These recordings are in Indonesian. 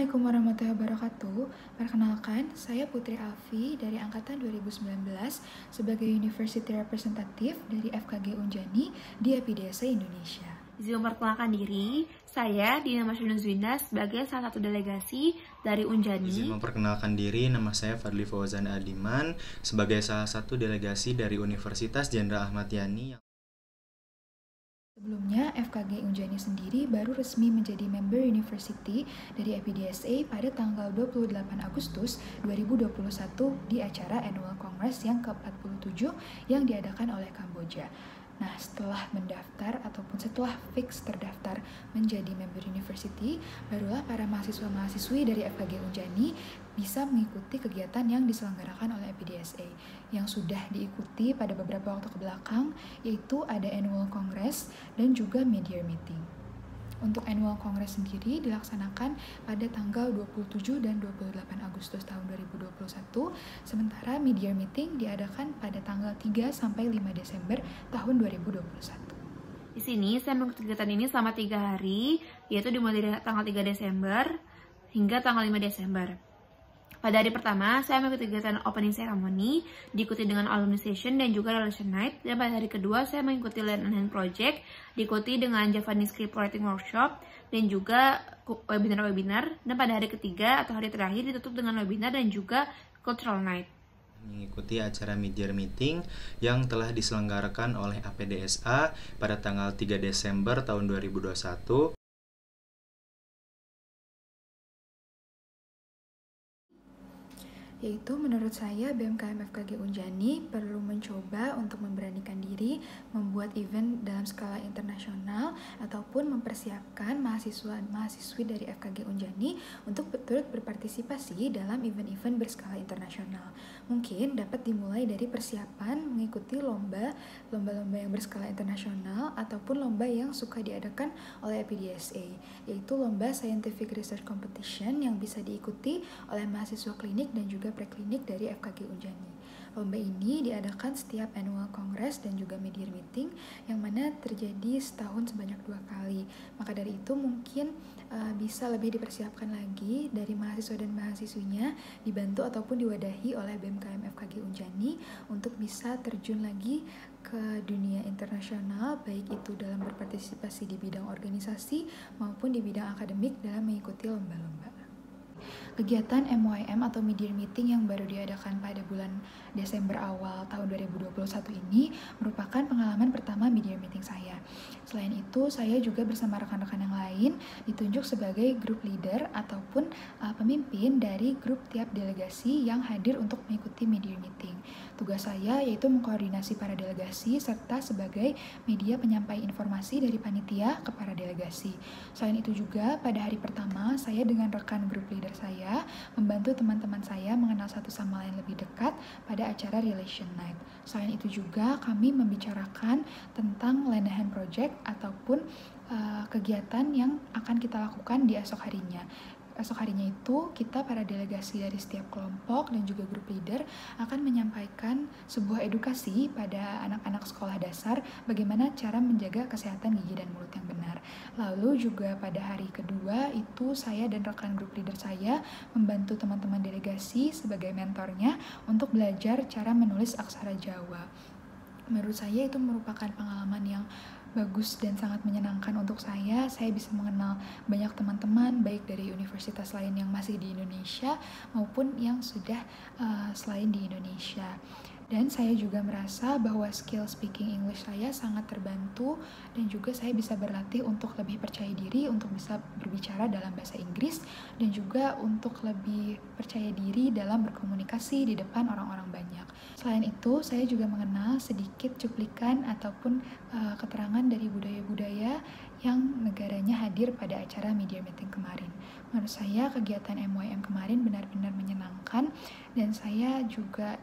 Assalamualaikum warahmatullahi wabarakatuh. Perkenalkan, saya Putri Alfi dari Angkatan 2019 sebagai University Representative dari FKG Unjani di EPDSA Indonesia. Izin memperkenalkan diri, saya Dina Masyudun Zwinda sebagai salah satu delegasi dari Unjani. Izin memperkenalkan diri, nama saya Fadli Fauzan Adiman sebagai salah satu delegasi dari Universitas Jenderal Ahmad Yani. Sebelumnya, FKG Unjani sendiri baru resmi menjadi member university dari EPDSA pada tanggal 28 Agustus 2021 di acara Annual Congress yang ke-47 yang diadakan oleh Kamboja. Nah, setelah mendaftar ataupun setelah fix terdaftar menjadi member university, barulah para mahasiswa-mahasiswi dari FKG Unjani bisa mengikuti kegiatan yang diselenggarakan oleh EPDSA yang sudah diikuti pada beberapa waktu kebelakang, yaitu ada Annual Congress dan juga Mid-Year Meeting. Untuk Annual Congress sendiri dilaksanakan pada tanggal 27 dan 28 Agustus tahun 2021, sementara Mid-Year Meeting diadakan pada tanggal 3 sampai 5 Desember tahun 2021. Di sini saya mengikuti kegiatan ini selama 3 hari, yaitu dimulai dari tanggal 3 Desember hingga tanggal 5 Desember. Pada hari pertama, saya mengikuti kegiatan opening ceremony, diikuti dengan alumni session dan juga relation night. Dan pada hari kedua, saya mengikuti Learn and Hand Project, diikuti dengan Javanese Script Writing Workshop, dan juga webinar-webinar. Dan pada hari ketiga atau hari terakhir ditutup dengan webinar dan juga cultural night. Mengikuti acara Mid-Year Meeting yang telah diselenggarakan oleh APDSA pada tanggal 3 Desember tahun 2021. Yaitu menurut saya BMKM FKG Unjani perlu mencoba untuk memberanikan diri membuat event dalam skala internasional ataupun mempersiapkan mahasiswa-mahasiswi dari FKG Unjani untuk turut berpartisipasi dalam event-event berskala internasional. Mungkin dapat dimulai dari persiapan mengikuti lomba-lomba yang berskala internasional ataupun lomba yang suka diadakan oleh EPDSA, yaitu lomba Scientific Research Competition yang bisa diikuti oleh mahasiswa klinik dan juga preklinik dari FKG Unjani. Lomba ini diadakan setiap annual congress dan juga mid-year meeting yang mana terjadi setahun sebanyak 2 kali. Maka dari itu mungkin bisa lebih dipersiapkan lagi dari mahasiswa dan mahasiswinya, dibantu ataupun diwadahi oleh BMKM FKG Unjani untuk bisa terjun lagi ke dunia internasional, baik itu dalam berpartisipasi di bidang organisasi maupun di bidang akademik dalam mengikuti lomba-lomba. Kegiatan MYM atau Mid-Year Meeting yang baru diadakan pada bulan Desember awal tahun 2021 ini merupakan pengalaman pertama Mid-Year Meeting saya. Selain itu, saya juga bersama rekan-rekan yang lain ditunjuk sebagai group leader ataupun pemimpin dari grup tiap delegasi yang hadir untuk mengikuti Mid-Year Meeting. Tugas saya yaitu mengkoordinasi para delegasi serta sebagai media penyampai informasi dari panitia ke para delegasi. Selain itu juga, pada hari pertama saya dengan rekan grup leader saya membantu teman-teman saya mengenal satu sama lain lebih dekat pada acara Relation Night. Selain itu juga kami membicarakan tentang Learn and Hand Project ataupun kegiatan yang akan kita lakukan di esok harinya. Esok harinya itu kita para delegasi dari setiap kelompok dan juga grup leader akan menyampaikan sebuah edukasi pada anak-anak sekolah dasar bagaimana cara menjaga kesehatan gigi dan mulut yang benar. Lalu juga pada hari kedua itu saya dan rekan grup leader saya membantu teman-teman delegasi sebagai mentornya untuk belajar cara menulis aksara Jawa. Menurut saya itu merupakan pengalaman yang bagus dan sangat menyenangkan untuk saya. Saya bisa mengenal banyak teman-teman baik dari universitas lain yang masih di Indonesia maupun yang sudah selain di Indonesia. Dan saya juga merasa bahwa skill speaking English saya sangat terbantu dan juga saya bisa berlatih untuk lebih percaya diri untuk bisa berbicara dalam bahasa Inggris dan juga untuk lebih percaya diri dalam berkomunikasi di depan orang-orang banyak. Selain itu, saya juga mengenal sedikit cuplikan ataupun keterangan dari budaya-budaya yang negaranya hadir pada acara Mid-Year Meeting kemarin. Menurut saya kegiatan MYM kemarin benar-benar menyenangkan dan saya juga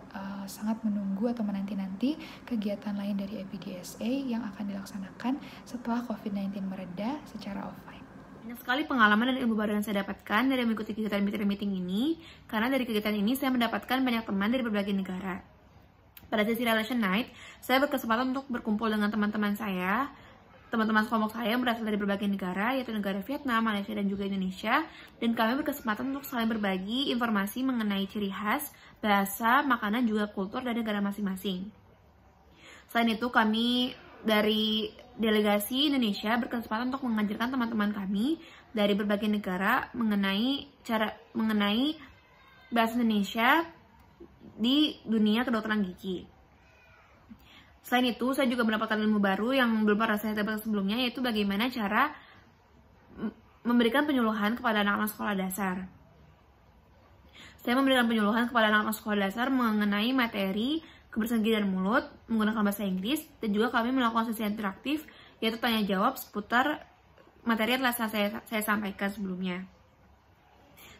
sangat menunggu atau menanti-nanti kegiatan lain dari EPDSA yang akan dilaksanakan setelah COVID-19 mereda secara offline. Banyak sekali pengalaman dan ilmu baru yang saya dapatkan dari mengikuti kegiatan Mid-Year Meeting ini, karena dari kegiatan ini saya mendapatkan banyak teman dari berbagai negara. Pada sesi Relation Night, saya berkesempatan untuk berkumpul dengan teman-teman saya teman-teman kelompok saya berasal dari berbagai negara, yaitu negara Vietnam, Malaysia, dan juga Indonesia. Dan kami berkesempatan untuk saling berbagi informasi mengenai ciri khas, bahasa, makanan, juga kultur dari negara masing-masing. Selain itu, kami dari delegasi Indonesia berkesempatan untuk mengajarkan teman-teman kami dari berbagai negara mengenai bahasa Indonesia di dunia kedokteran gigi. Selain itu, saya juga mendapatkan ilmu baru yang belum pernah saya dapatkan sebelumnya, yaitu bagaimana cara memberikan penyuluhan kepada anak-anak sekolah dasar. Saya memberikan penyuluhan kepada anak-anak sekolah dasar mengenai materi kebersihan gigi dan mulut menggunakan bahasa Inggris, dan juga kami melakukan sesi interaktif, yaitu tanya jawab seputar materi yang telah saya sampaikan sebelumnya.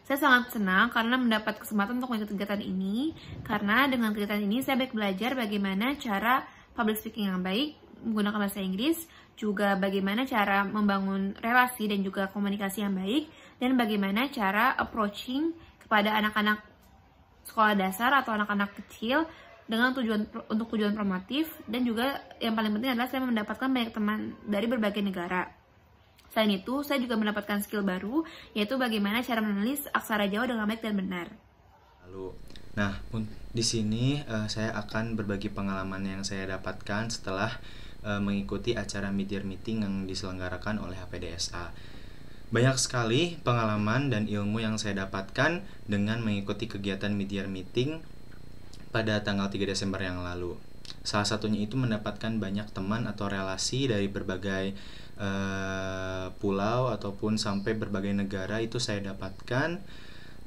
Saya sangat senang karena mendapat kesempatan untuk mengikuti kegiatan ini, karena dengan kegiatan ini saya belajar bagaimana cara public speaking yang baik, menggunakan bahasa Inggris, juga bagaimana cara membangun relasi dan juga komunikasi yang baik, dan bagaimana cara approaching kepada anak-anak sekolah dasar atau anak-anak kecil dengan tujuan promotif, dan juga yang paling penting adalah saya mendapatkan banyak teman dari berbagai negara. Selain itu, saya juga mendapatkan skill baru, yaitu bagaimana cara menulis aksara Jawa dengan baik dan benar. Nah, di sini saya akan berbagi pengalaman yang saya dapatkan setelah mengikuti acara mid-year meeting yang diselenggarakan oleh APDSA. Banyak sekali pengalaman dan ilmu yang saya dapatkan dengan mengikuti kegiatan mid-year meeting pada tanggal 3 Desember yang lalu. Salah satunya itu mendapatkan banyak teman atau relasi dari berbagai pulau ataupun sampai berbagai negara itu saya dapatkan.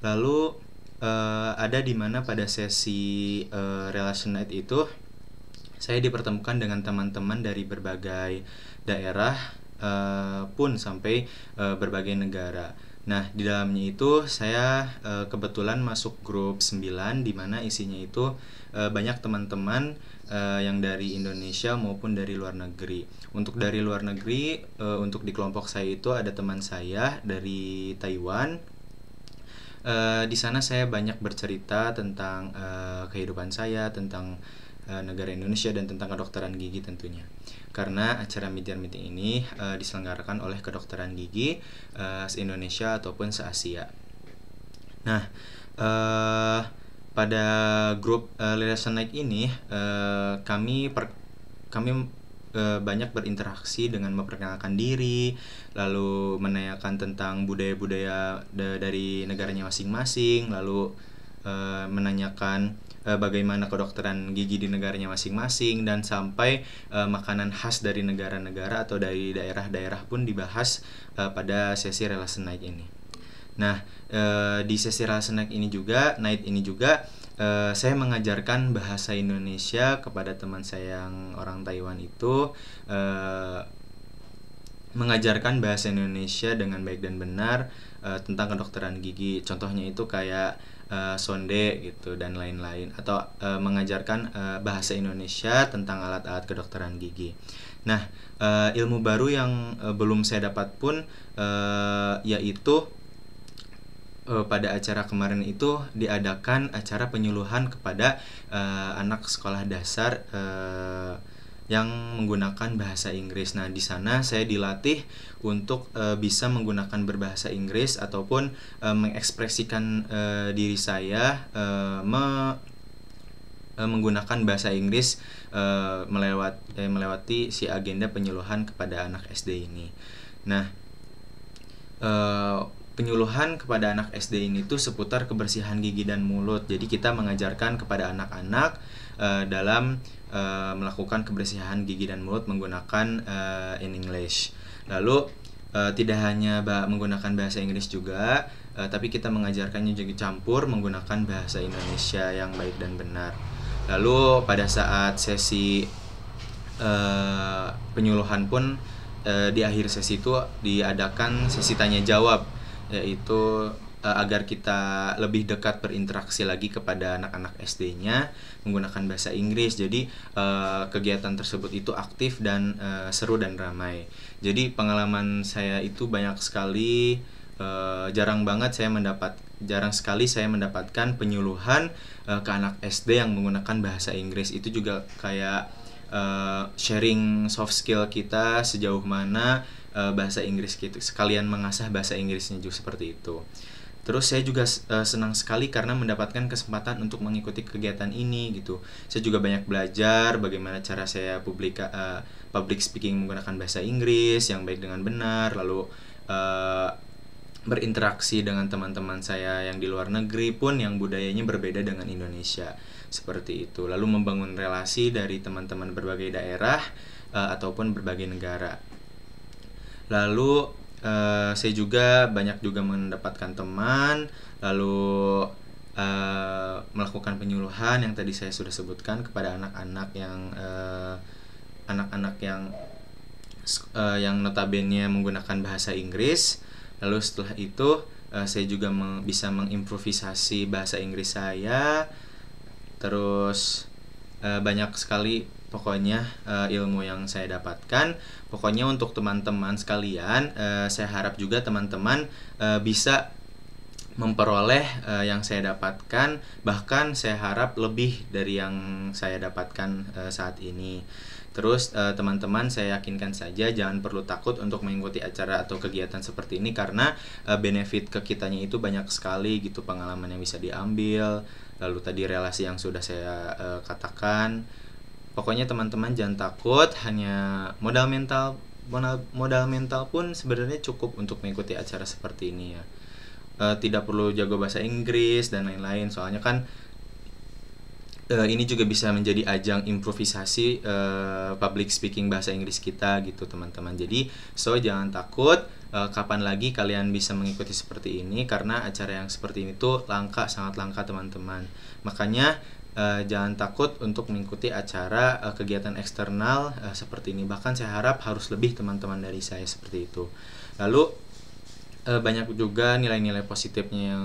Lalu ada di mana pada sesi Relation Night itu saya dipertemukan dengan teman-teman dari berbagai daerah pun sampai berbagai negara. Nah, di dalamnya itu saya kebetulan masuk grup 9 di mana isinya itu banyak teman-teman yang dari Indonesia maupun dari luar negeri. Untuk dari luar negeri, untuk di kelompok saya itu ada teman saya dari Taiwan. Di sana saya banyak bercerita tentang kehidupan saya, tentang negara Indonesia, dan tentang kedokteran gigi tentunya. Karena acara mid-year meeting ini diselenggarakan oleh kedokteran gigi se-Indonesia ataupun se-Asia. Nah, pada grup Relation Night ini kami banyak berinteraksi dengan memperkenalkan diri, lalu menanyakan tentang budaya-budaya dari negaranya masing-masing, lalu menanyakan bagaimana kedokteran gigi di negaranya masing-masing, dan sampai makanan khas dari negara-negara atau dari daerah-daerah pun dibahas pada sesi Relation Night ini. Nah, di sesi Relation Night ini juga saya mengajarkan bahasa Indonesia kepada teman saya yang orang Taiwan itu, mengajarkan bahasa Indonesia dengan baik dan benar tentang kedokteran gigi. Contohnya itu kayak sonde gitu dan lain-lain, atau mengajarkan bahasa Indonesia tentang alat-alat kedokteran gigi. Nah, ilmu baru yang belum saya dapat pun yaitu pada acara kemarin itu diadakan acara penyuluhan kepada anak sekolah dasar yang menggunakan bahasa Inggris. Nah, di sana saya dilatih untuk bisa menggunakan berbahasa Inggris ataupun mengekspresikan diri saya menggunakan bahasa Inggris melewati si agenda penyuluhan kepada anak SD ini. Nah, penyuluhan kepada anak SD ini tuh seputar kebersihan gigi dan mulut. Jadi kita mengajarkan kepada anak-anak dalam melakukan kebersihan gigi dan mulut menggunakan in English. Lalu tidak hanya menggunakan bahasa Inggris juga, tapi kita mengajarkannya juga campur menggunakan bahasa Indonesia yang baik dan benar. Lalu pada saat sesi penyuluhan pun di akhir sesi itu diadakan sesi tanya jawab, yaitu agar kita lebih dekat berinteraksi lagi kepada anak-anak SD-nya menggunakan bahasa Inggris. Jadi kegiatan tersebut itu aktif dan seru dan ramai. Jadi pengalaman saya itu banyak sekali, jarang sekali saya mendapatkan penyuluhan ke anak SD yang menggunakan bahasa Inggris. Itu juga kayak sharing soft skill kita sejauh mana bahasa Inggris kita, sekalian mengasah bahasa Inggrisnya juga seperti itu. Terus saya juga senang sekali karena mendapatkan kesempatan untuk mengikuti kegiatan ini gitu. Saya juga banyak belajar bagaimana cara saya public speaking menggunakan bahasa Inggris yang baik dengan benar, lalu berinteraksi dengan teman-teman saya yang di luar negeri pun yang budayanya berbeda dengan Indonesia. Seperti itu. Lalu membangun relasi dari teman-teman berbagai daerah ataupun berbagai negara. Lalu saya juga banyak mendapatkan teman, lalu melakukan penyuluhan yang tadi saya sudah sebutkan kepada anak-anak yang notabene menggunakan bahasa Inggris. Lalu setelah itu saya juga bisa mengimprovisasi bahasa Inggris saya. Terus banyak sekali pokoknya ilmu yang saya dapatkan. Pokoknya untuk teman-teman sekalian, saya harap juga teman-teman bisa memperoleh yang saya dapatkan, bahkan saya harap lebih dari yang saya dapatkan saat ini. Terus teman-teman, saya yakinkan saja jangan perlu takut untuk mengikuti acara atau kegiatan seperti ini, karena benefit ke kitanya itu banyak sekali gitu, pengalaman yang bisa diambil, lalu tadi relasi yang sudah saya katakan. Pokoknya teman-teman jangan takut, hanya modal mental pun sebenarnya cukup untuk mengikuti acara seperti ini ya. Tidak perlu jago bahasa Inggris dan lain-lain, soalnya kan ini juga bisa menjadi ajang improvisasi public speaking bahasa Inggris kita gitu teman-teman. Jadi jangan takut, kapan lagi kalian bisa mengikuti seperti ini, karena acara yang seperti ini tuh langka, sangat langka teman-teman. Makanya jangan takut untuk mengikuti acara kegiatan eksternal seperti ini. Bahkan saya harap harus lebih teman-teman dari saya seperti itu. Lalu banyak juga nilai-nilai positifnya yang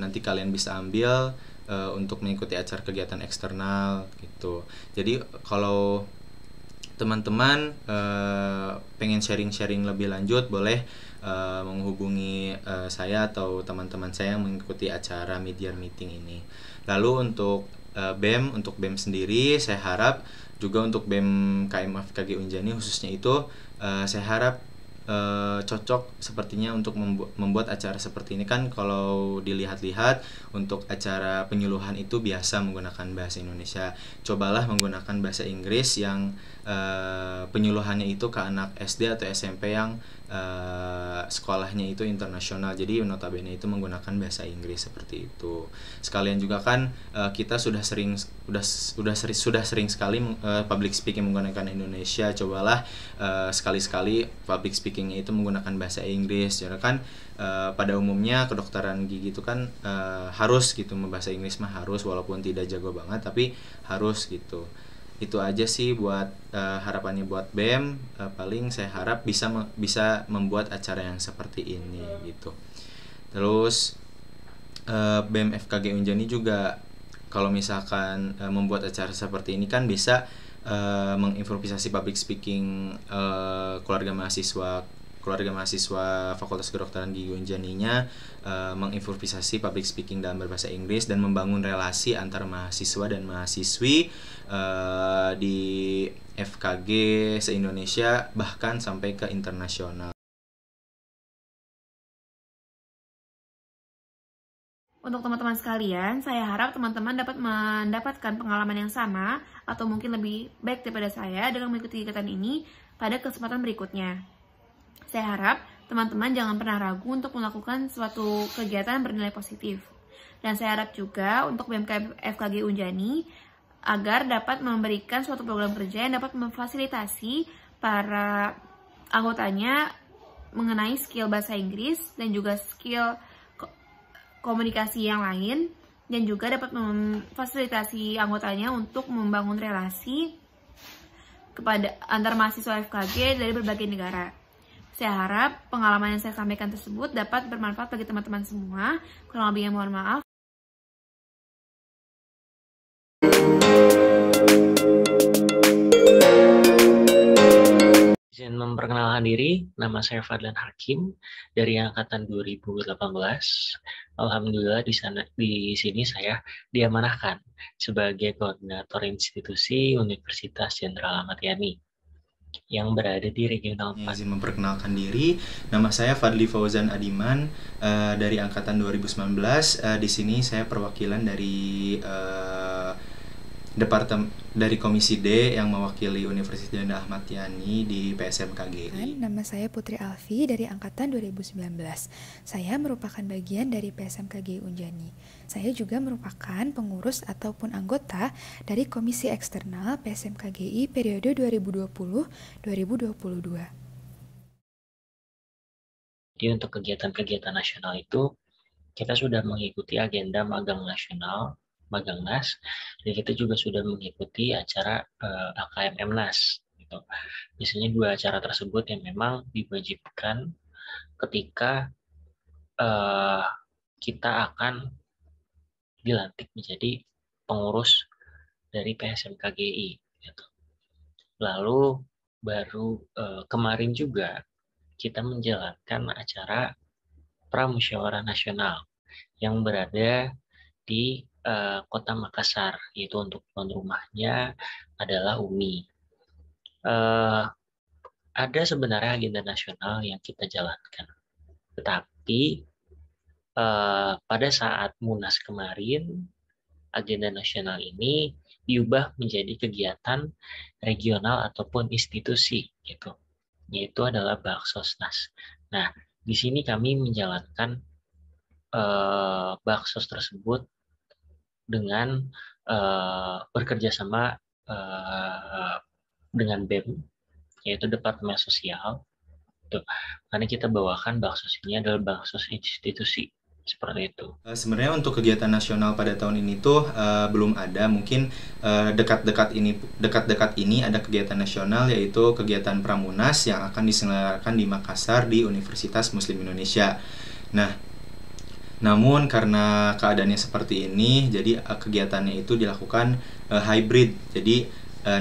nanti kalian bisa ambil untuk mengikuti acara kegiatan eksternal gitu. Jadi kalau teman-teman pengen sharing-sharing lebih lanjut, boleh menghubungi saya atau teman-teman saya yang mengikuti acara mid-year meeting ini. Lalu untuk untuk BEM sendiri, saya harap juga untuk BEM KM FKG Unjani khususnya itu saya harap cocok sepertinya untuk membuat acara seperti ini. Kan kalau dilihat-lihat untuk acara penyuluhan itu biasa menggunakan bahasa Indonesia. Cobalah menggunakan bahasa Inggris yang penyuluhannya itu ke anak SD atau SMP yang sekolahnya itu internasional, jadi notabene itu menggunakan bahasa Inggris seperti itu. Sekalian juga kan kita sudah sering sekali public speaking menggunakan Indonesia. Cobalah sekali-sekali public speakingnya itu menggunakan bahasa Inggris. Jadi kan pada umumnya kedokteran gigi itu kan harus gitu, bahasa Inggris mah harus, walaupun tidak jago banget tapi harus gitu. Itu aja sih buat harapannya buat BEM. Paling saya harap bisa membuat acara yang seperti ini gitu. Terus BEM FKG Unjani juga kalau misalkan membuat acara seperti ini kan bisa mengimprovisasi public speaking keluarga mahasiswa Fakultas Kedokteran Gigi Unjaninya, mengimprovisasi public speaking dalam berbahasa Inggris dan membangun relasi antar mahasiswa dan mahasiswi di FKG se-Indonesia, bahkan sampai ke internasional. Untuk teman-teman sekalian, saya harap teman-teman dapat mendapatkan pengalaman yang sama atau mungkin lebih baik daripada saya dengan mengikuti kegiatan ini pada kesempatan berikutnya. Saya harap teman-teman jangan pernah ragu untuk melakukan suatu kegiatan bernilai positif. Dan saya harap juga untuk BMKM FKG Unjani agar dapat memberikan suatu program kerja yang dapat memfasilitasi para anggotanya mengenai skill bahasa Inggris dan juga skill komunikasi yang lain, dan juga dapat memfasilitasi anggotanya untuk membangun relasi kepada antar mahasiswa FKG dari berbagai negara. Saya harap pengalaman yang saya sampaikan tersebut dapat bermanfaat bagi teman-teman semua. Kurang lebihnya mohon maaf. Izin memperkenalkan Perkenalkan diri, nama saya Fadlan Hakim dari angkatan 2018. Alhamdulillah di sini saya diamanahkan sebagai koordinator institusi Universitas Jenderal Ahmad Yani yang berada di Regional 4. Izin memperkenalkan diri, nama saya Fadli Fauzan Adiman dari angkatan 2019. Di sini saya perwakilan dari dari Komisi D yang mewakili Universitas Jenderal Ahmad Yani di PSMKGI. Nama saya Putri Alfi dari angkatan 2019. Saya merupakan bagian dari PSMKGI Unjani. Saya juga merupakan pengurus ataupun anggota dari Komisi Eksternal PSMKGI periode 2020-2022. Jadi untuk kegiatan-kegiatan nasional itu kita sudah mengikuti agenda magang nasional, Magangnas, dan kita juga sudah mengikuti acara AKM MNAS. Gitu. Biasanya 2 acara tersebut yang memang diwajibkan ketika kita akan dilantik menjadi pengurus dari PSMKGI. Gitu. Lalu baru kemarin juga kita menjalankan acara Pramusyawarah Nasional yang berada di Kota Makassar, yaitu untuk tuan rumahnya adalah UMI. Ada sebenarnya agenda nasional yang kita jalankan, tetapi pada saat Munas kemarin, agenda nasional ini diubah menjadi kegiatan regional ataupun institusi, gitu, yaitu adalah Baksosnas. Nah, di sini kami menjalankan Baksos tersebut dengan bekerja sama dengan BEM, yaitu Departemen Sosial. Karena kita bawakan Baksos ini adalah Baksos institusi, seperti itu. Sebenarnya untuk kegiatan nasional pada tahun ini tuh belum ada. Mungkin dekat-dekat ini ada kegiatan nasional, yaitu kegiatan Pramunas yang akan diselenggarakan di Makassar di Universitas Muslim Indonesia. Nah, namun karena keadaannya seperti ini, jadi kegiatannya itu dilakukan hybrid. Jadi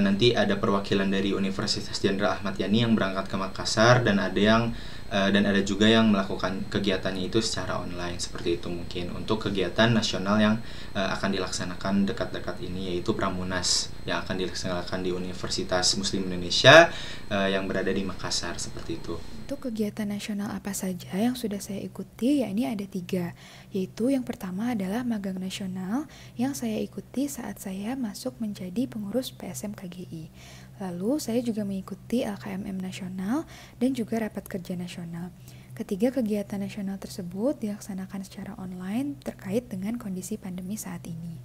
nanti ada perwakilan dari Universitas Jenderal Ahmad Yani yang berangkat ke Makassar, dan ada juga yang melakukan kegiatannya itu secara online, seperti itu. Mungkin untuk kegiatan nasional yang akan dilaksanakan dekat-dekat ini, yaitu Pramunas yang akan dilaksanakan di Universitas Muslim Indonesia yang berada di Makassar, seperti itu. Untuk kegiatan nasional apa saja yang sudah saya ikuti, yakni ada 3, yaitu yang pertama adalah magang nasional yang saya ikuti saat saya masuk menjadi pengurus PSMKGI. Lalu saya juga mengikuti LKMM nasional dan juga rapat kerja nasional. Ketiga kegiatan nasional tersebut dilaksanakan secara online terkait dengan kondisi pandemi saat ini.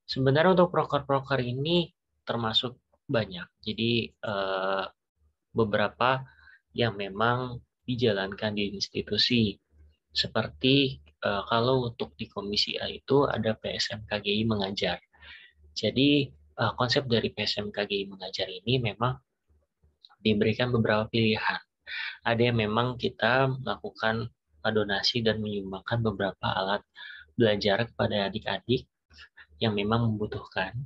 Sebenarnya untuk proker-proker ini termasuk banyak. Jadi beberapa yang memang dijalankan di institusi. Seperti kalau untuk di Komisi A itu ada PSMKGI Mengajar. Jadi konsep dari PSMKGI Mengajar ini memang diberikan beberapa pilihan. Ada yang memang kita melakukan donasi dan menyumbangkan beberapa alat belajar kepada adik-adik yang memang membutuhkan.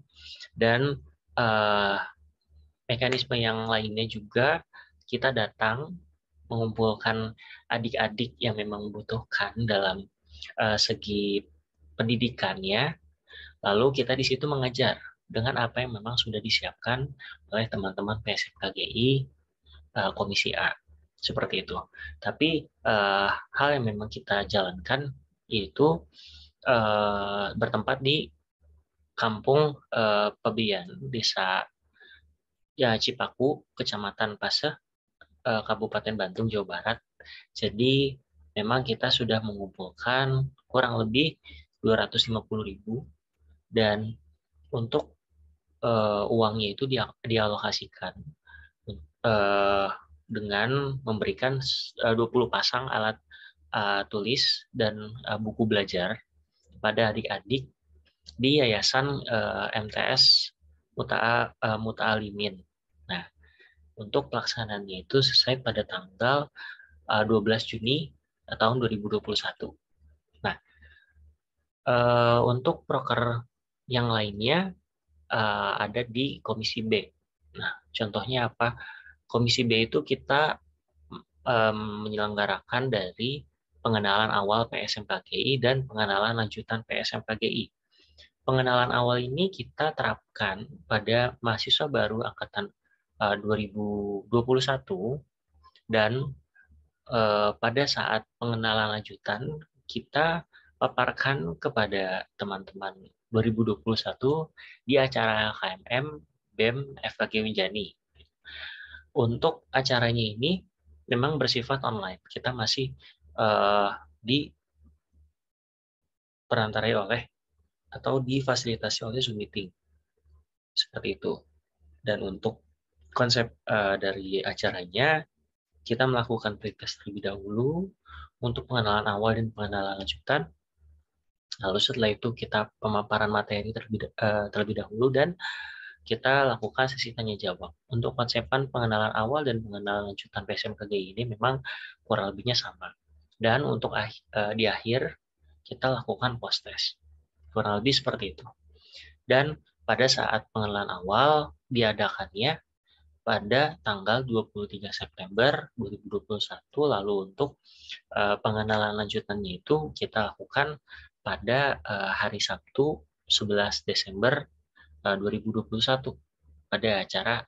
Dan mekanisme yang lainnya juga kita datang mengumpulkan adik-adik yang memang membutuhkan dalam segi pendidikannya, lalu kita di situ mengajar dengan apa yang memang sudah disiapkan oleh teman-teman PSMKGI Komisi A, seperti itu. Tapi hal yang memang kita jalankan yaitu bertempat di Kampung Pebian, Desa Cipaku, Kecamatan Paseh, Kabupaten Bandung, Jawa Barat. Jadi memang kita sudah mengumpulkan kurang lebih 250.000, dan untuk uangnya itu dialokasikan dengan memberikan 20 pasang alat tulis dan buku belajar pada adik-adik di Yayasan MTS Muta'alimin. Nah, untuk pelaksanaannya itu selesai pada tanggal 12 Juni tahun 2021. Nah, untuk proker yang lainnya ada di Komisi B. Nah, contohnya apa? Komisi B itu kita menyelenggarakan dari pengenalan awal PSMKGI dan pengenalan lanjutan PSMKGI. Pengenalan awal ini kita terapkan pada mahasiswa baru angkatan 2021 dan pada saat pengenalan lanjutan kita paparkan kepada teman-teman 2021 di acara KMM BEM FKG Winjani. Untuk acaranya ini memang bersifat online. Kita masih diperantarai oleh atau difasilitasi oleh Zoom meeting. Seperti itu. Dan untuk konsep dari acaranya, kita melakukan pretest terlebih dahulu untuk pengenalan awal dan pengenalan lanjutan. Lalu setelah itu kita pemaparan materi terlebih dahulu dan kita lakukan sesi tanya jawab. Untuk konsepan pengenalan awal dan pengenalan lanjutan PSMKGI ini memang kurang lebihnya sama. Dan untuk di akhir kita lakukan post test. Kurang lebih seperti itu. Dan pada saat pengenalan awal diadakannya pada tanggal 23 September 2021, lalu untuk pengenalan lanjutannya itu kita lakukan pada hari Sabtu 11 Desember 2021 pada acara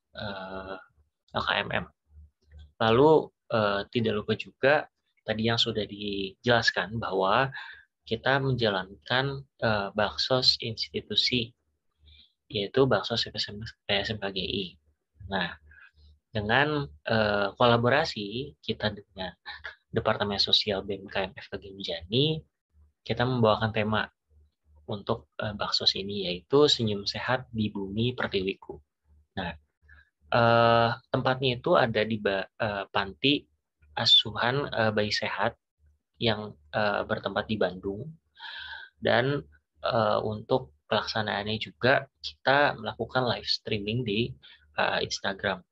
LKMM. Lalu tidak lupa juga tadi yang sudah dijelaskan bahwa kita menjalankan baksos institusi, yaitu baksos PSMKGI. Nah, dengan kolaborasi kita dengan Departemen Sosial BMKM FKG Winjani, kita membawakan tema untuk baksos ini, yaitu Senyum Sehat di Bumi Pertiwiku. Nah, tempatnya itu ada di panti asuhan bayi sehat yang bertempat di Bandung. Dan untuk pelaksanaannya juga kita melakukan live streaming di Instagram.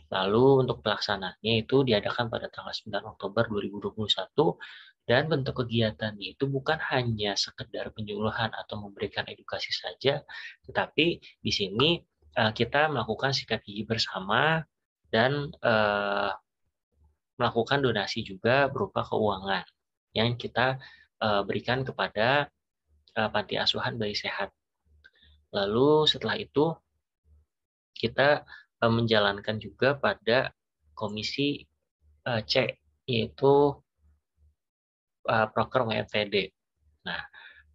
Lalu untuk pelaksanaannya itu diadakan pada tanggal 9 Oktober 2021 dan bentuk kegiatannya itu bukan hanya sekedar penyuluhan atau memberikan edukasi saja, tetapi di sini kita melakukan sikat gigi bersama dan melakukan donasi juga berupa keuangan yang kita berikan kepada panti asuhan bayi sehat. Lalu setelah itu kita menjalankan juga pada komisi C, yaitu proker WNTD. Nah,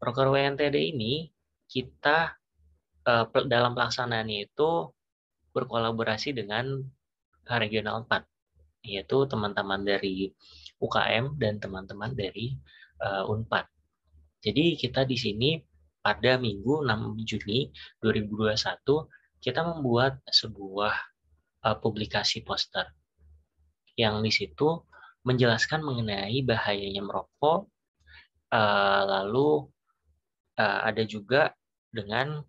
proker WNTD ini kita dalam pelaksanaannya itu berkolaborasi dengan Regional 4, yaitu teman-teman dari UKM dan teman-teman dari UNPAD. Jadi kita di sini pada Minggu 6 Juni 2021 kita membuat sebuah publikasi poster yang di situ menjelaskan mengenai bahayanya merokok. Lalu ada juga dengan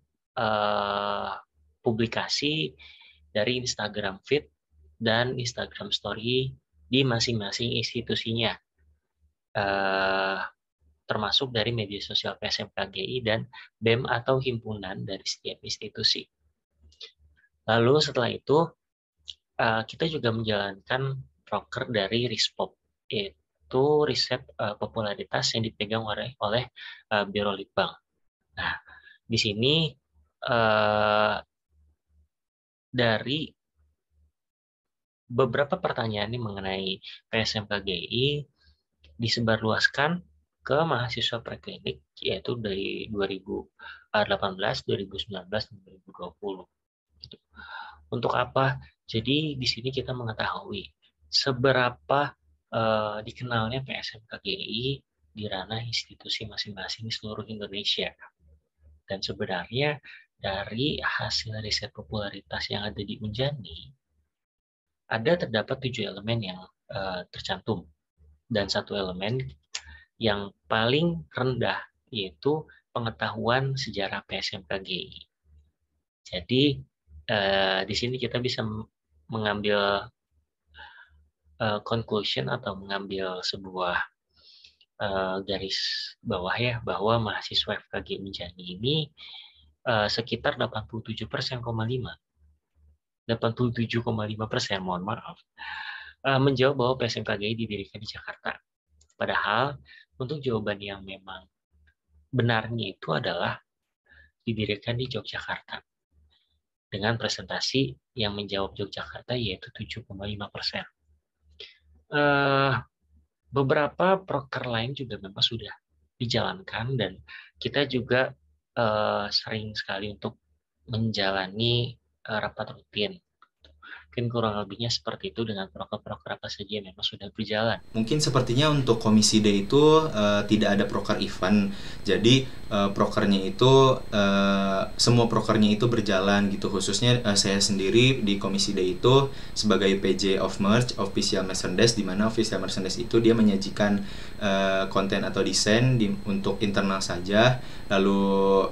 publikasi dari Instagram Feed dan Instagram Story di masing-masing institusinya, termasuk dari media sosial PSMKGI dan BEM atau himpunan dari setiap institusi. Lalu setelah itu kita juga menjalankan proker dari RISPOP, yaitu riset popularitas yang dipegang oleh Biro Litbang. Nah, di sini dari beberapa pertanyaan ini mengenai PSMKGI disebarluaskan ke mahasiswa preklinik, yaitu dari 2018, 2019, dan 2020. Untuk apa? Jadi di sini kita mengetahui seberapa dikenalnya PSMKGI di ranah institusi masing-masing di seluruh Indonesia. Dan sebenarnya dari hasil riset popularitas yang ada di Unjani, terdapat 7 elemen yang tercantum. Dan satu elemen yang paling rendah, yaitu pengetahuan sejarah PSMKGI. Jadi di sini kita bisa mengambil conclusion atau mengambil sebuah garis bawah ya, bahwa mahasiswa FKG Unjani ini sekitar 87,5% 87,5%, mohon maaf, menjawab bahwa PSMKGI didirikan di Jakarta. Padahal untuk jawaban yang memang benarnya itu adalah didirikan di Yogyakarta. Dengan presentasi yang menjawab Yogyakarta yaitu 7,5%. Beberapa proker lain juga memang sudah dijalankan dan kita juga sering sekali untuk menjalani rapat rutin. Mungkin kurang lebihnya seperti itu dengan proker-proker apa saja yang memang sudah berjalan. Mungkin sepertinya untuk Komisi D itu tidak ada proker event, jadi prokernya itu semua prokernya itu berjalan gitu. Khususnya saya sendiri di Komisi D itu sebagai PJ of Merch, Official Merchandise, di mana Official Merchandise itu dia menyajikan konten atau desain untuk internal saja, lalu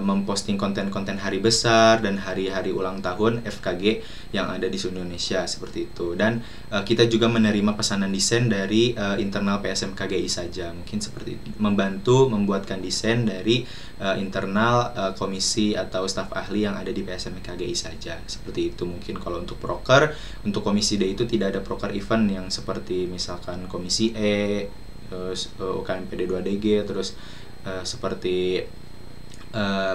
memposting konten-konten hari besar dan hari-hari ulang tahun FKG yang ada di seluruh Indonesia seperti itu. Dan kita juga menerima pesanan desain dari internal PSMKGI saja, mungkin seperti itu, membantu membuatkan desain dari internal komisi atau staf ahli yang ada di PSMKGI saja, seperti itu. Mungkin kalau untuk proker, untuk Komisi D itu tidak ada proker event yang seperti misalkan Komisi E, terus UKMPD 2DG, terus seperti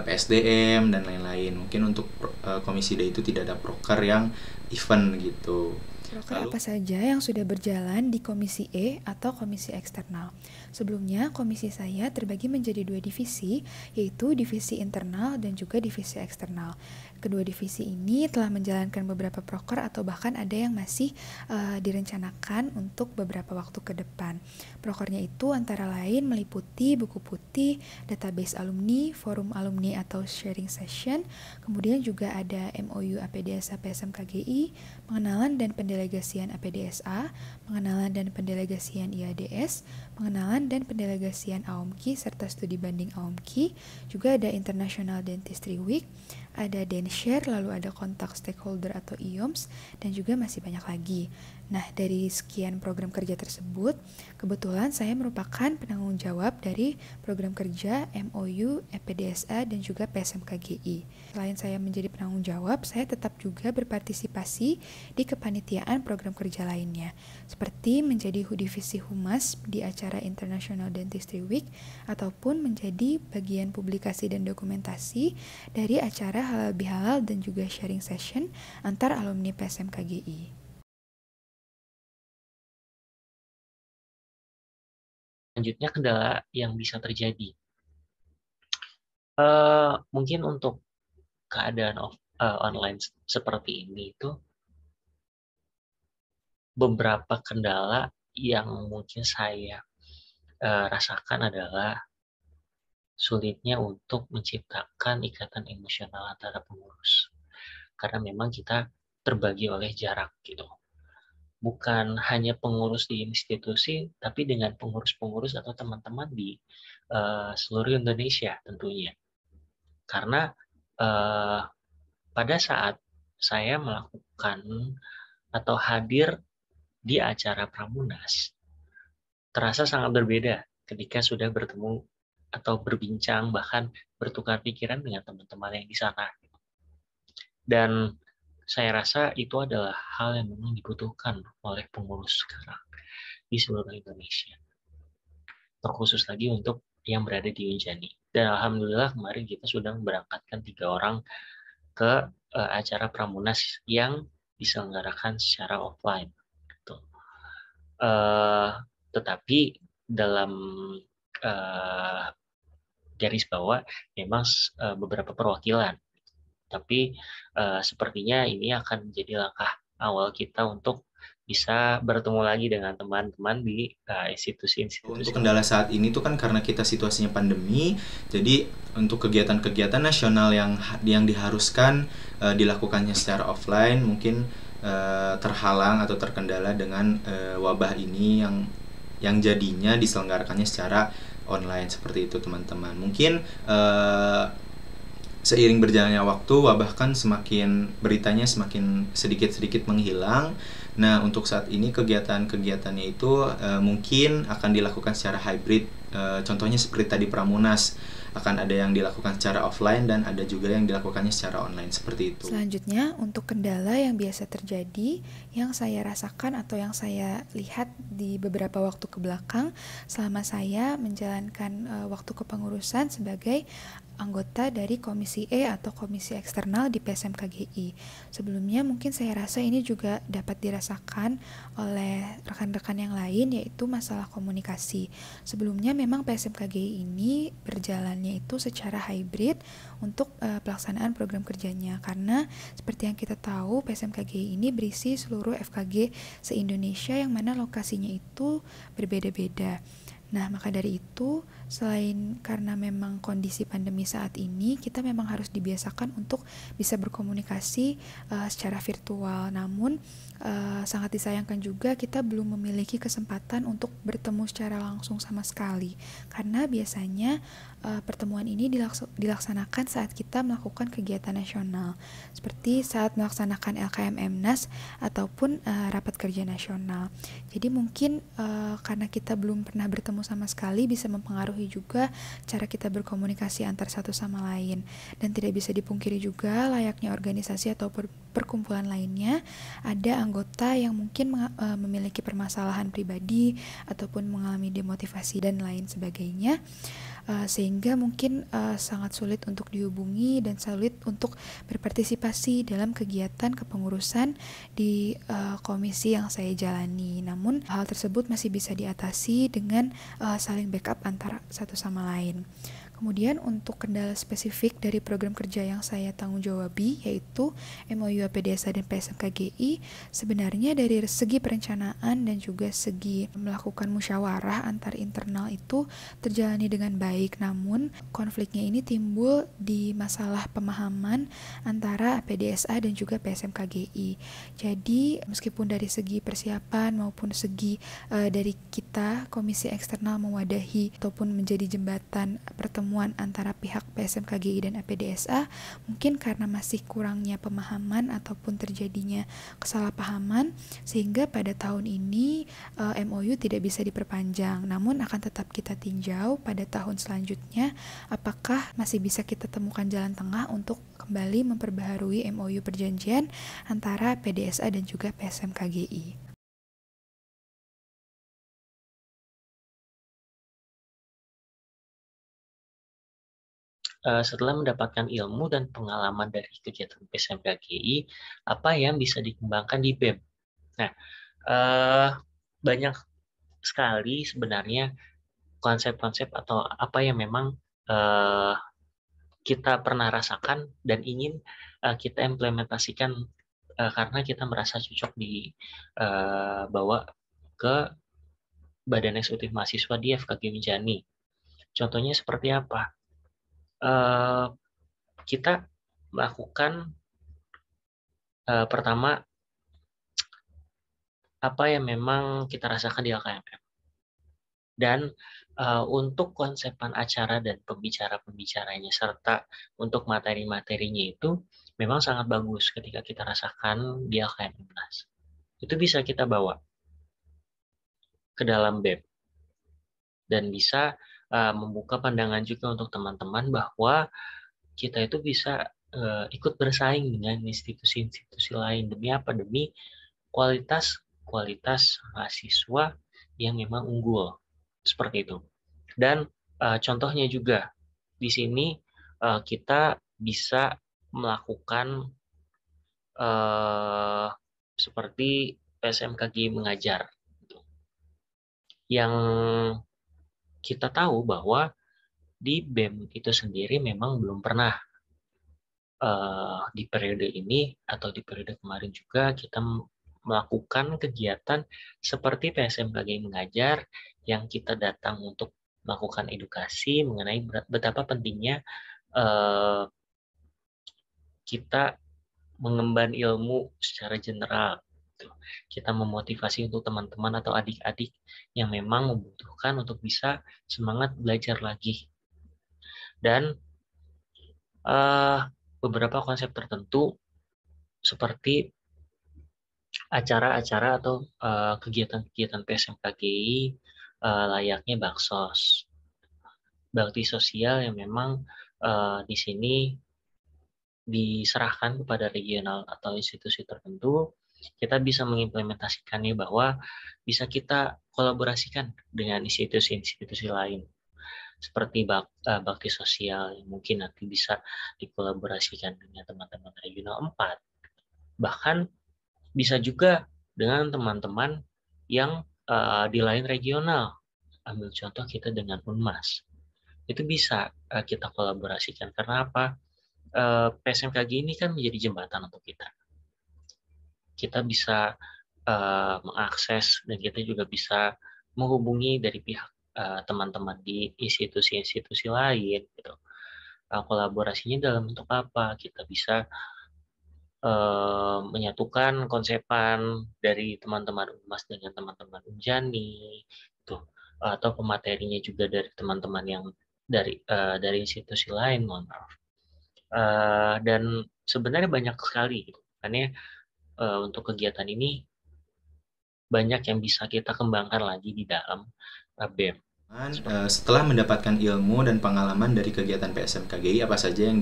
PSDM dan lain-lain. Mungkin untuk Komisi D itu tidak ada proker yang event gitu. Proker apa saja yang sudah berjalan di Komisi E atau Komisi Eksternal? Sebelumnya, komisi saya terbagi menjadi 2 divisi, yaitu divisi internal dan juga divisi eksternal. Kedua divisi ini telah menjalankan beberapa proker atau bahkan ada yang masih direncanakan untuk beberapa waktu ke depan. Prokernya itu antara lain meliputi buku putih, database alumni, forum alumni atau sharing session, kemudian juga ada MOU APDSA PSMKGI, pengenalan dan pendelegasian APDSA, pengenalan dan pendelegasian IADS, pengenalan dan pendelegasian AOMKI serta studi banding AOMKI, juga ada International Dentistry Week, ada Denshare, lalu ada kontak stakeholder atau IOMS, dan juga masih banyak lagi. Nah, dari sekian program kerja tersebut, kebetulan saya merupakan penanggung jawab dari program kerja MOU, EPDSA, dan juga PSMKGI. Selain saya menjadi penanggung jawab, saya tetap juga berpartisipasi di kepanitiaan program kerja lainnya, seperti menjadi divisi humas di acara International Dentistry Week, ataupun menjadi bagian publikasi dan dokumentasi dari acara Halal Bihalal dan juga sharing session antar alumni PSMKGI. Selanjutnya, kendala yang bisa terjadi. Mungkin untuk keadaan online seperti ini itu beberapa kendala yang mungkin saya rasakan adalah sulitnya untuk menciptakan ikatan emosional antara pengurus, karena memang kita terbagi oleh jarak gitu. Bukan hanya pengurus di institusi, tapi dengan pengurus-pengurus atau teman-teman di seluruh Indonesia tentunya. Karena pada saat saya melakukan atau hadir di acara Pramunas, terasa sangat berbeda ketika sudah bertemu atau berbincang, bahkan bertukar pikiran dengan teman-teman yang di sana. Dan saya rasa itu adalah hal yang memang dibutuhkan oleh pengurus sekarang di seluruh Indonesia. Terkhusus lagi untuk yang berada di Unjani. Dan alhamdulillah kemarin kita sudah memberangkatkan 3 orang ke acara Pramunas yang diselenggarakan secara offline. Gitu. Tetapi dalam garis bawah memang beberapa perwakilan. Tapi sepertinya ini akan menjadi langkah awal kita untuk bisa bertemu lagi dengan teman-teman di institusi-institusi. Untuk kendala saat ini tuh kan karena kita situasinya pandemi, jadi untuk kegiatan-kegiatan nasional yang diharuskan dilakukannya secara offline mungkin terhalang atau terkendala dengan wabah ini yang jadinya diselenggarakannya secara online seperti itu, teman-teman. Mungkin seiring berjalannya waktu, wabah kan beritanya semakin sedikit-sedikit menghilang. Nah, untuk saat ini kegiatan-kegiatannya itu mungkin akan dilakukan secara hybrid. Contohnya seperti tadi Pramunas, akan ada yang dilakukan secara offline dan ada juga yang dilakukannya secara online, seperti itu. Selanjutnya, untuk kendala yang biasa terjadi, yang saya rasakan atau yang saya lihat di beberapa waktu ke belakang selama saya menjalankan waktu kepengurusan sebagai anggota dari Komisi E atau Komisi Eksternal di PSMKGI. Sebelumnya mungkin saya rasa ini juga dapat dirasakan oleh rekan-rekan yang lain, yaitu masalah komunikasi. Sebelumnya memang PSMKGI ini berjalannya itu secara hybrid untuk pelaksanaan program kerjanya, karena seperti yang kita tahu PSMKGI ini berisi seluruh FKG se-Indonesia yang mana lokasinya itu berbeda-beda. Nah, maka dari itu, selain karena memang kondisi pandemi saat ini, kita memang harus dibiasakan untuk bisa berkomunikasi secara virtual. Namun, sangat disayangkan juga kita belum memiliki kesempatan untuk bertemu secara langsung sama sekali. Karena biasanya pertemuan ini dilaksanakan saat kita melakukan kegiatan nasional, seperti saat melaksanakan LKM MNAS ataupun rapat kerja nasional. Jadi mungkin karena kita belum pernah bertemu sama sekali, bisa mempengaruhi juga cara kita berkomunikasi antar satu sama lain. Dan tidak bisa dipungkiri juga, layaknya organisasi atau perkumpulan lainnya, ada anggota yang mungkin memiliki permasalahan pribadi ataupun mengalami demotivasi dan lain sebagainya, sehingga mungkin sangat sulit untuk dihubungi dan sulit untuk berpartisipasi dalam kegiatan kepengurusan di komisi yang saya jalani. Namun hal tersebut masih bisa diatasi dengan saling backup antara satu sama lain. Kemudian untuk kendala spesifik dari program kerja yang saya tanggung jawabi, yaitu MOU APDSA dan PSMKGI, sebenarnya dari segi perencanaan dan juga segi melakukan musyawarah antar internal itu terjalani dengan baik. Namun konfliknya ini timbul di masalah pemahaman antara APDSA dan juga PSMKGI. Jadi meskipun dari segi persiapan maupun segi dari kita komisi eksternal mewadahi ataupun menjadi jembatan pertemuan antara pihak PSMKGI dan APDSA, mungkin karena masih kurangnya pemahaman ataupun terjadinya kesalahpahaman, sehingga pada tahun ini MOU tidak bisa diperpanjang. Namun akan tetap kita tinjau pada tahun selanjutnya apakah masih bisa kita temukan jalan tengah untuk kembali memperbaharui MOU perjanjian antara PDSA dan juga PSMKGI. Setelah mendapatkan ilmu dan pengalaman dari kegiatan PSMKGI, apa yang bisa dikembangkan di BEM? Nah, banyak sekali sebenarnya konsep-konsep atau apa yang memang kita pernah rasakan dan ingin kita implementasikan karena kita merasa cocok dibawa ke Badan Eksekutif Mahasiswa di FKG Winjani. Contohnya seperti apa? Kita melakukan pertama apa yang memang kita rasakan di LKMM. Dan untuk konsepan acara dan pembicara-pembicaranya serta untuk materi-materinya itu memang sangat bagus ketika kita rasakan di LKMM UNAS. Itu bisa kita bawa ke dalam BEM dan bisa membuka pandangan juga untuk teman-teman bahwa kita itu bisa ikut bersaing dengan institusi-institusi lain. Demi apa? Demi kualitas mahasiswa yang memang unggul. Seperti itu. Dan contohnya juga di sini kita bisa melakukan seperti PSMKG mengajar. Yang kita tahu bahwa di BEM itu sendiri memang belum pernah di periode ini atau di periode kemarin juga kita melakukan kegiatan seperti PSMKG mengajar yang kita datang untuk melakukan edukasi mengenai betapa pentingnya kita mengemban ilmu secara general. Kita memotivasi untuk teman-teman atau adik-adik yang memang membutuhkan untuk bisa semangat belajar lagi. Dan beberapa konsep tertentu seperti acara-acara atau kegiatan-kegiatan PSMKGI layaknya baksos. bakti sosial yang memang di sini diserahkan kepada regional atau institusi tertentu, kita bisa mengimplementasikannya bahwa bisa kita kolaborasikan dengan institusi-institusi lain seperti bakti sosial yang mungkin nanti bisa dikolaborasikan dengan teman-teman regional 4. Bahkan bisa juga dengan teman-teman yang di lain regional. Ambil contoh kita dengan Unmas. Itu bisa kita kolaborasikan. Karena apa? PSMKG ini kan menjadi jembatan untuk kita. Kita bisa mengakses dan kita juga bisa menghubungi dari pihak teman-teman di institusi-institusi lain gitu. Kolaborasinya dalam bentuk apa? Kita bisa menyatukan konsepan dari teman-teman Unmas dengan teman-teman Unjani gitu. Atau pematerinya juga dari teman-teman yang dari institusi lain, mohon maaf. Dan sebenarnya banyak sekali gitu. Makanya untuk kegiatan ini banyak yang bisa kita kembangkan lagi di dalam BEM. Setelah mendapatkan ilmu dan pengalaman dari kegiatan PSMKGI, apa saja yang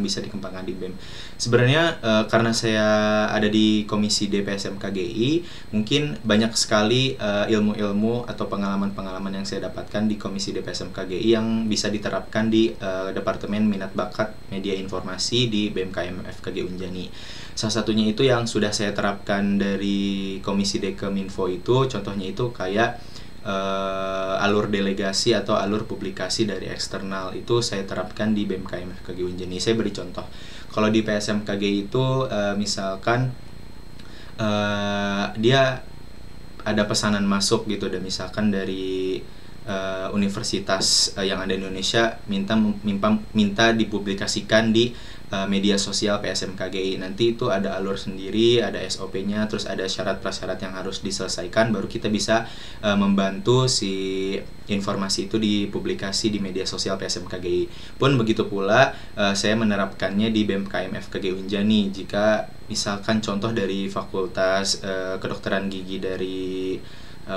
bisa dikembangkan di BEM? Sebenarnya karena saya ada di komisi D PSMKGI, mungkin banyak sekali ilmu-ilmu atau pengalaman-pengalaman yang saya dapatkan di komisi D PSMKGI yang bisa diterapkan di Departemen Minat Bakat Media Informasi di BMKM FKG Unjani. Salah satunya itu yang sudah saya terapkan dari komisi D Keminfo itu, contohnya itu kayak alur delegasi atau alur publikasi dari eksternal itu saya terapkan di BMKM FKG Unjani. Saya beri contoh. Kalau di PSMKG itu misalkan dia ada pesanan masuk gitu, dan misalkan dari universitas yang ada di Indonesia minta dipublikasikan di media sosial PSMKGI. Nanti itu ada alur sendiri, ada SOP-nya, terus ada syarat-prasyarat yang harus diselesaikan, baru kita bisa membantu si informasi itu dipublikasi di media sosial PSMKGI. Pun begitu pula saya menerapkannya di BMKM FKG Unjani. Jika misalkan contoh dari Fakultas Kedokteran Gigi dari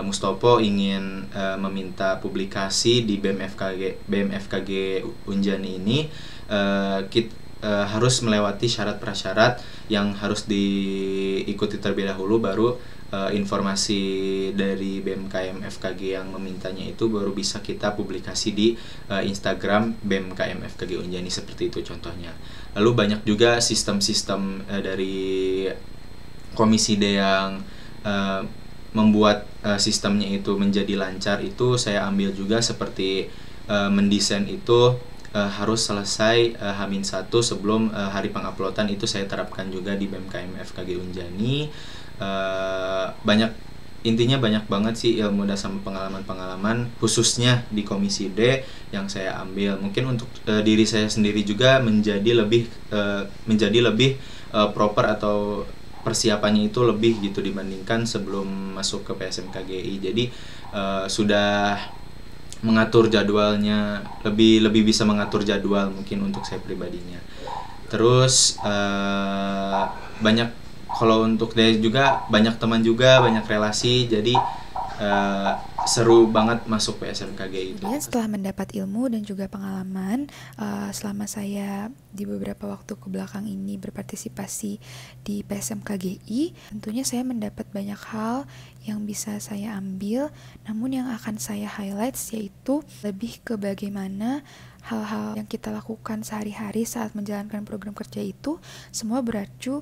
Mustopo ingin meminta publikasi di BMFKG Unjani ini, harus melewati syarat-prasyarat yang harus diikuti terlebih dahulu, baru informasi dari BMKM FKG yang memintanya itu baru bisa kita publikasi di Instagram BMKM FKG Unjani, seperti itu contohnya. Lalu banyak juga sistem-sistem dari komisi D yang membuat sistemnya itu menjadi lancar, itu saya ambil juga, seperti mendesain itu harus selesai H-1 sebelum hari penguploadan, itu saya terapkan juga di BMKM FKG Unjani. Intinya banyak banget sih ilmu dan sama pengalaman-pengalaman khususnya di komisi D yang saya ambil. Mungkin untuk diri saya sendiri juga menjadi lebih proper, atau persiapannya itu lebih gitu dibandingkan sebelum masuk ke PSMKGI. Jadi sudah mengatur jadwalnya, lebih bisa mengatur jadwal mungkin untuk saya pribadinya. Terus kalau untuk dia juga banyak teman juga, banyak relasi, jadi seru banget masuk PSMKGI itu. Kemudian setelah mendapat ilmu dan juga pengalaman selama saya di beberapa waktu kebelakang ini berpartisipasi di PSMKGI, tentunya saya mendapat banyak hal yang bisa saya ambil, namun yang akan saya highlight yaitu lebih ke bagaimana hal-hal yang kita lakukan sehari-hari saat menjalankan program kerja itu semua beracu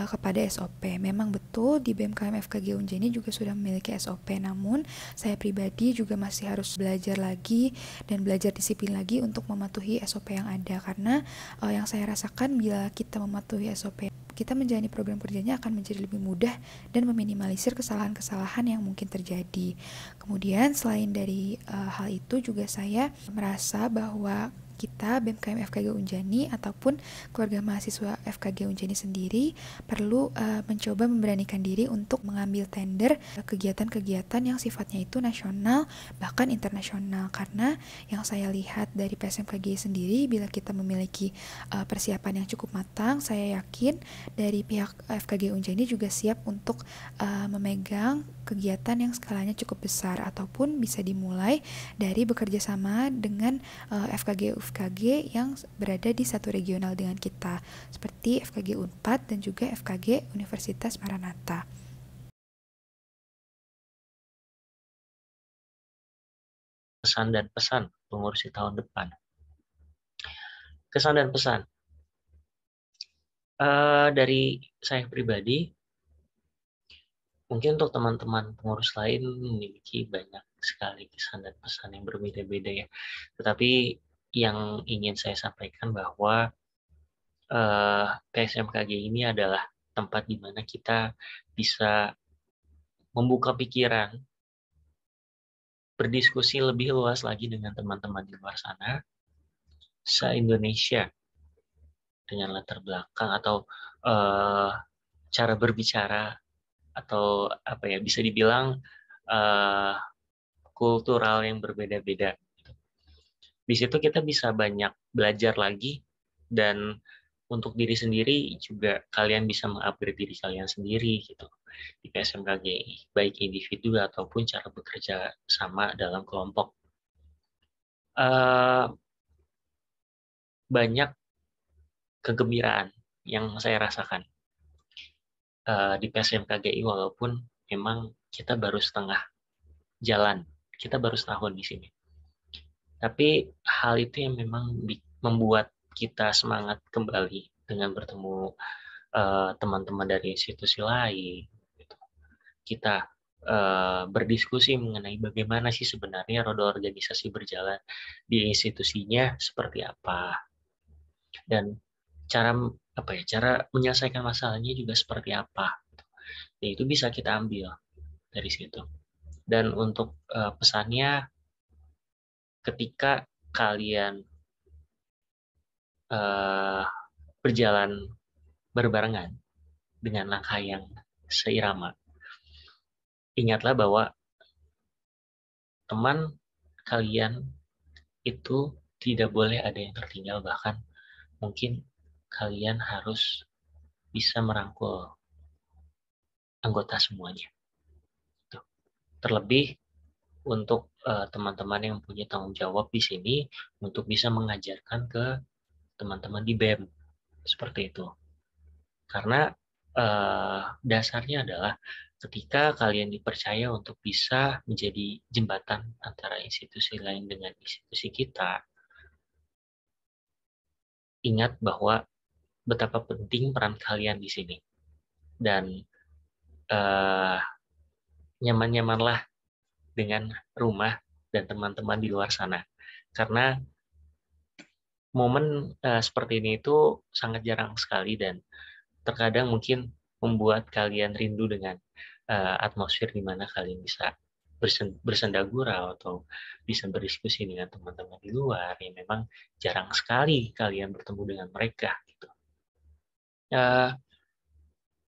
kepada SOP. Memang betul di BMKM FKG Unjani juga sudah memiliki SOP, namun saya pribadi juga masih harus belajar lagi dan belajar disiplin lagi untuk mematuhi SOP yang ada, karena yang saya rasakan bila kita mematuhi SOP, kita menjalani program kerjanya akan menjadi lebih mudah dan meminimalisir kesalahan-kesalahan yang mungkin terjadi. Kemudian selain dari hal itu juga saya merasa bahwa kita BEM KM FKG Unjani ataupun keluarga mahasiswa FKG Unjani sendiri perlu mencoba memberanikan diri untuk mengambil tender kegiatan-kegiatan yang sifatnya itu nasional bahkan internasional, karena yang saya lihat dari PSMKG sendiri, bila kita memiliki persiapan yang cukup matang, saya yakin dari pihak FKG Unjani juga siap untuk memegang kegiatan yang skalanya cukup besar ataupun bisa dimulai dari bekerja sama dengan FKG yang berada di satu regional dengan kita, seperti FKG Unpad dan juga FKG Universitas Maranatha. Kesan dan pesan pengurus di tahun depan. Kesan dan pesan dari saya pribadi, mungkin untuk teman-teman pengurus lain memiliki banyak sekali kesan dan pesan yang berbeda-beda ya. Tetapi yang ingin saya sampaikan bahwa PSMKG ini adalah tempat di mana kita bisa membuka pikiran, berdiskusi lebih luas lagi dengan teman-teman di luar sana, se-Indonesia, dengan latar belakang atau cara berbicara atau bisa dibilang kultural yang berbeda-beda. Di situ kita bisa banyak belajar lagi, dan untuk diri sendiri juga kalian bisa mengupgrade diri kalian sendiri gitu di PSMKG, baik individu ataupun cara bekerja sama dalam kelompok. Banyak kegembiraan yang saya rasakan di PSMKGI, walaupun memang kita baru setengah jalan, kita baru setahun di sini. Tapi hal itu yang memang membuat kita semangat kembali dengan bertemu teman-teman dari institusi lain. Gitu. Kita berdiskusi mengenai bagaimana sih sebenarnya roda organisasi berjalan di institusinya seperti apa, dan cara menyelesaikan masalahnya juga seperti apa. Ya, itu bisa kita ambil dari situ. Dan untuk pesannya, ketika kalian berjalan berbarengan dengan langkah yang seirama, ingatlah bahwa teman kalian itu tidak boleh ada yang tertinggal, bahkan mungkin kalian harus bisa merangkul anggota semuanya. Terlebih untuk teman-teman yang punya tanggung jawab di sini untuk bisa mengajarkan ke teman-teman di BEM seperti itu. Karena dasarnya adalah ketika kalian dipercaya untuk bisa menjadi jembatan antara institusi lain dengan institusi kita, ingat bahwa betapa penting peran kalian di sini. Dan nyaman-nyamanlah dengan rumah dan teman-teman di luar sana. Karena momen seperti ini itu sangat jarang sekali, dan terkadang mungkin membuat kalian rindu dengan atmosfer di mana kalian bisa bersenda gurau atau bisa berdiskusi dengan teman-teman di luar yang memang jarang sekali kalian bertemu dengan mereka gitu.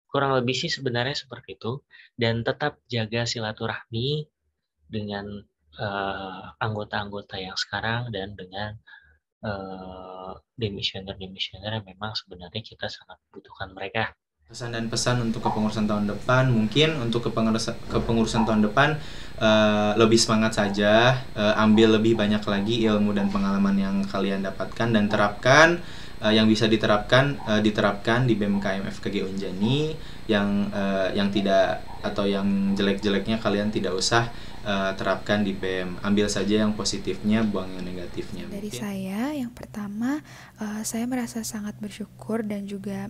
Kurang lebih sih sebenarnya seperti itu, dan tetap jaga silaturahmi dengan anggota-anggota yang sekarang dan dengan demisioner yang memang sebenarnya kita sangat butuhkan mereka. Pesan dan pesan untuk kepengurusan tahun depan, mungkin untuk kepengurusan tahun depan lebih semangat saja, ambil lebih banyak lagi ilmu dan pengalaman yang kalian dapatkan dan terapkan, yang bisa diterapkan di BEM KM FKG Unjani, yang tidak atau yang jelek-jeleknya kalian tidak usah terapkan di BEM. Ambil saja yang positifnya, buang yang negatifnya. Dari saya, yang pertama, saya merasa sangat bersyukur dan juga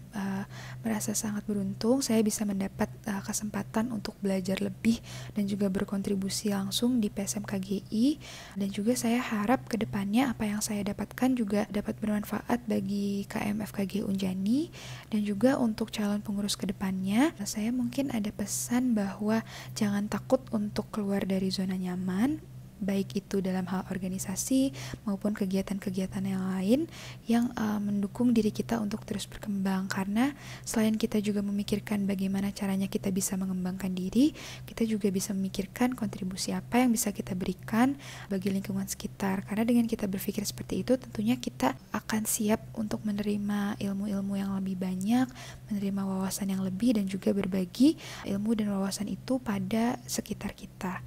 merasa sangat beruntung saya bisa mendapat kesempatan untuk belajar lebih dan juga berkontribusi langsung di PSMKGI, dan juga saya harap ke depannya apa yang saya dapatkan juga dapat bermanfaat bagi KM FKG Unjani. Dan juga untuk calon pengurus ke depannya, saya mungkin ada pesan bahwa jangan takut untuk keluar dari zona nyaman. baik itu dalam hal organisasi maupun kegiatan-kegiatan yang lain yang mendukung diri kita untuk terus berkembang. Karena selain kita juga memikirkan bagaimana caranya kita bisa mengembangkan diri, kita juga bisa memikirkan kontribusi apa yang bisa kita berikan bagi lingkungan sekitar. Karena dengan kita berpikir seperti itu, tentunya kita akan siap untuk menerima ilmu-ilmu yang lebih banyak, menerima wawasan yang lebih, dan juga berbagi ilmu dan wawasan itu pada sekitar kita.